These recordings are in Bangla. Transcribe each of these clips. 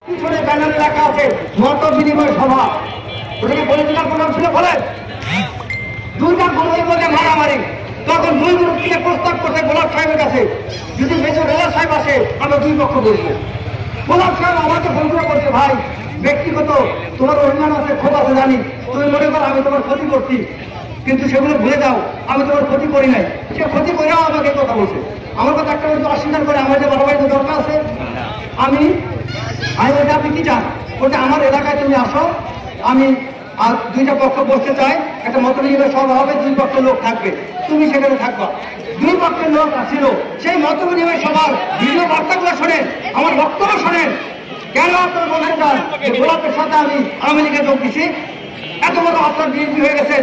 পিছনে ব্যানারে লেখা আছে মত বিনিময় সভা, ওটাকে পলিটিক্যাল প্রোগ্রাম ছিল বলেন? দুইটা গ্রুপের মধ্যে মারামারি, তখন দুই গ্রুপ থেকে প্রস্তাব করছে গোলাপ সাহেবের কাছে, যদি মেজর রেজা সাহেব আসে আমরা দুই পক্ষ বলবো। গোলাপ সাহেব আমাকে ফোন করে বলছে, ভাই ব্যক্তিগত তোমার অভিমান আছে, ক্ষোভ আছে জানি, তুমি মনে করো আমি তোমার ক্ষতি করছি, কিন্তু সেগুলো ভুলে যাও আমি তোমার ক্ষতি করি নাই। সে ক্ষতি করেও আমাকে কথা বলছে। আমার কথা একটা বলতে অস্বীকার করে আমার যে বাড়াবাড়ি দরকার আছে, আমি বলছি আপনি কি চান? বলতে আমার এলাকায় তুমি আসো, আমি আর দুইটা পক্ষ বসতে চাই, একটা মত বিনিময় সভা হবে, দুই পক্ষের লোক থাকবে, তুমি সেখানে থাকবা। দুই পক্ষের লোক ছিল, সেই মত বিনিময় সভার ভিডিও বার্তাগুলো শোনেন, আমার বক্তব্য শোনেন। কেন আপনারা বলতে চান গোলাপের সাথে আমি আওয়ামী লীগে যোগ দিচ্ছি? এত বড় আপনার বিএনপি হয়ে গেছেন,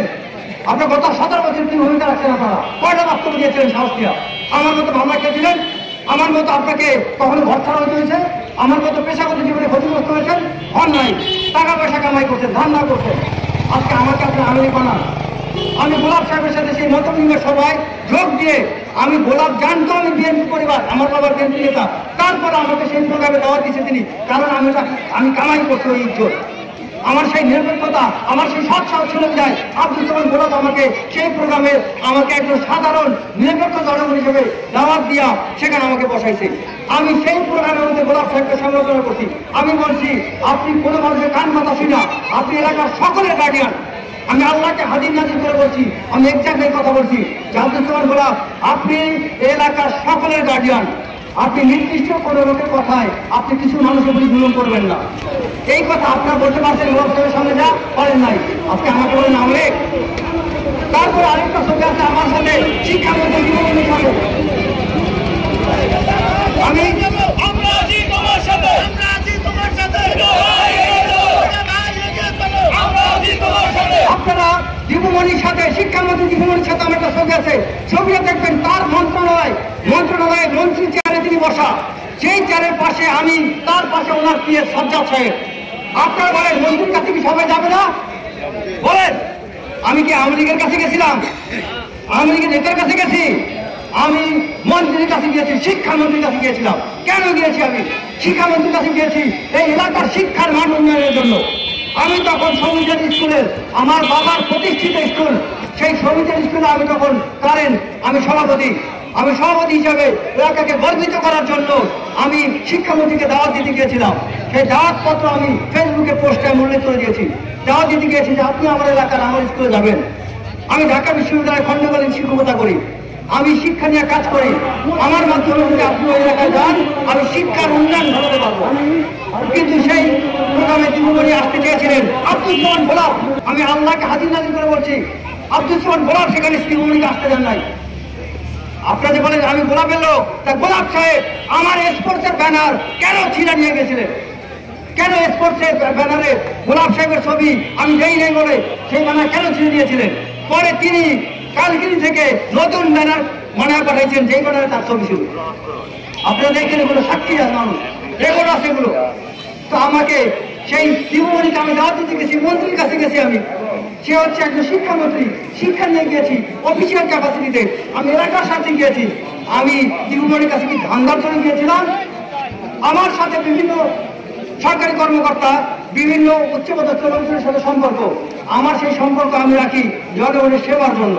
আপনার গত 17 বছর কি ভূমিকা রাখছেন? আপনারা কয়টা বক্তব্য দিয়েছিলেন সাহস দিয়া? আমার মতো ভাবনা খেয়েছিলেন? আমার মতো আপনাকে কখনো ঘর ছাড়া হতে হয়েছে? আমার মতো পেশাগত জীবনে ক্ষতিগ্রস্ত হয়েছেন? হন নাই, টাকা পয়সা কামাই করছেন, ধান্দা করছেন, আজকে আমাকে আপনার আমিরি বানান। আমি গোলাপ সাহেবের সাথে সেই মত বিনিময় সভায় যোগ দিয়ে আমি গোলাপ জানতো আমি বিএনপি পরিবার, আমার বাবার বিএনপি নেতা, তারপর আমাকে সেই প্রোগ্রামে দাওয়াত দিয়েছে তিনি, কারণ আমি কামাই করছি ওই ইজ্জত। আমার সেই নিরপেক্ষতা, আমার সেই সৎ সাহস ছিল যায় আব্দুল সালাম গোলাপ আমাকে সেই প্রোগ্রামে আমাকে একজন সাধারণ নিরপেক্ষ জনগণ হিসেবে দাওয়াত দিয়া সেখানে আমাকে বসাইছে। আমি সেই প্রোগ্রামের মধ্যে গোলাপ সাহেবকে সমালোচনা করছি। আমি বলছি আপনি কোনো মানুষের কান কথা শুনা, আপনি এলাকার সকলের গার্ডিয়ান। আমি আল্লাহকে হাজির নাজির করে বলছি, আমি এক্সাক্টলি কথা বলছি যে আব্দুল সালাম গোলাপ আপনি এলাকার সকলের গার্ডিয়ান। আপনি নির্দিষ্ট কোনো লোকের কথায় আপনি কিছু মানুষের প্রতি জুলুম করবেন না। এই কথা আপনার বলতে পারছেন, গোলাপ সাহেবের সামনে যা করেন নাই, আজকে আমাকে বলেন আমলে। তারপরে আরেকটা ছবি আছে আমার সাথে, শিক্ষামন্ত্রী জীবনের সাথে আমি আপনারা দীপুমণির সাথে, শিক্ষামন্ত্রী দীপুমণির সাথে আমার একটা ছবি আছে, ছবিটা দেখবেন তার মন্ত্রণালয়ের মন্ত্রী চেয়ারে তিনি বসা, সেই চেয়ারের পাশে আমি, তার পাশে ওনার প্রিয় সাজ্জাদ সাহেব। আপনারা বলেন মন্ত্রীর কাছে কি সবাই যাবে না? বলেন, আমি কি আওয়ামী লীগের কাছে গেছিলাম? আওয়ামী লীগের নেতার কাছে গেছি? আমি মন্ত্রীর কাছে গিয়েছি, শিক্ষামন্ত্রীর কাছে গিয়েছিলাম। কেন গিয়েছি? আমি শিক্ষামন্ত্রীর কাছে গিয়েছি এই এলাকার শিক্ষার মান উন্নয়নের জন্য। আমি তখন সমিতির স্কুলের, আমার বাবার প্রতিষ্ঠিত স্কুল, সেই সমিতির স্কুলে আমি তখন আমি সভাপতি হিসাবে এলাকাকে গর্বিত করার জন্য আমি শিক্ষামন্ত্রীকে দাওয়াত দিতে গিয়েছিলাম। সেই দাওয়াত পত্র আমি ফেসবুকে পোস্টে উল্লেখ করে দিয়েছি। দাওয়াত দিতে গিয়েছি যে আপনি আমার এলাকার আমার স্কুলে যাবেন। আমি ঢাকা বিশ্ববিদ্যালয়ে খণ্ডকালীন শিক্ষকতা করি, আমি শিক্ষা নিয়ে কাজ করি। আমার মাধ্যমে যদি আপনি ওই এলাকায় যান, আমি শিক্ষার উন্নয়ন ঘটাতে পারবো। কিন্তু সেই প্রোগ্রামে দীপুমণি আসতে চেয়েছিলেন আব্দুল সালাম গোলাপ। আমি আল্লাহকে হাজির নাজির করে বলছি, আব্দুল সালাম গোলাপ সেখানে দীপুমণিকে আসতে দেন নাই। আপনারা যে বলেন আমি গোলাপের লোক, তা গোলাপ সাহেব আমার স্পোর্টসের ব্যানার কেন ছিঁড়ে নিয়ে গেছিলেন? কেন স্পোর্টসের ব্যানারে গোলাপ সাহেবের ছবি আমি দেই নাই বলে সেই ব্যানার কেন ছিঁড়ে দিয়েছিলেন? পরে তিনি কালকিনি থেকে নতুন ব্যানার বানায় পাঠাইছেন, যেই ব্যানারে তার ছবি ছিল। আপনারা দেখেন এগুলো সাক্ষী আছে, মানুষ রেকর্ড আছে এগুলো। তো আমাকে সেই দীপুমণিকে আমি দাওয়াত দিতে গেছি, মন্ত্রীর কাছে গেছি। আমি সে হচ্ছে একজন শিক্ষামন্ত্রী, শিক্ষা নিয়ে গিয়েছি অফিসিয়াল ক্যাপাসিটিতে, আমি এলাকার সাথে গিয়েছি। আমি দীপুমণির কাছে কি ধান্দার জন্য গিয়েছিলাম? আমার সাথে বিভিন্ন সরকারি কর্মকর্তা, বিভিন্ন উচ্চপদস্থ লোকজনের সাথে সম্পর্ক। আমার সেই সম্পর্ক আমি রাখি জনগণের সেবার জন্য।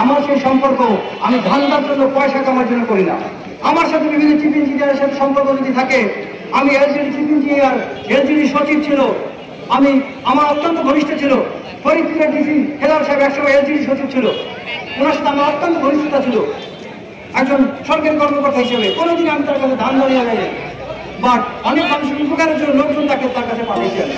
আমার সেই সম্পর্ক আমি ধান্দার জন্য, পয়সা কামার জন্য করি না। আমার সাথে বিভিন্ন চিফ ইঞ্জিনিয়ারের সাথে সম্পর্ক যদি থাকে, আমি এলজিডি চিফ ইঞ্জিনিয়ার, এলজিডি সচিব ছিল, আমার অত্যন্ত ঘনিষ্ঠ ছিল। ফরিদপুরের ডিসি হেলাল সাহেব একসময় এলজিডি সচিব ছিল, ওনার সাথে আমার অত্যন্ত ঘনিষ্ঠতা ছিল একজন সরকারি কর্মকর্তা হিসেবে। কোনোদিন আমি তার কাছে ধান দাঁড়িয়ে যাই, বাট অনেক মানুষের উপকারের জন্য লোকজন তার কাছে পাঠিয়েছেন।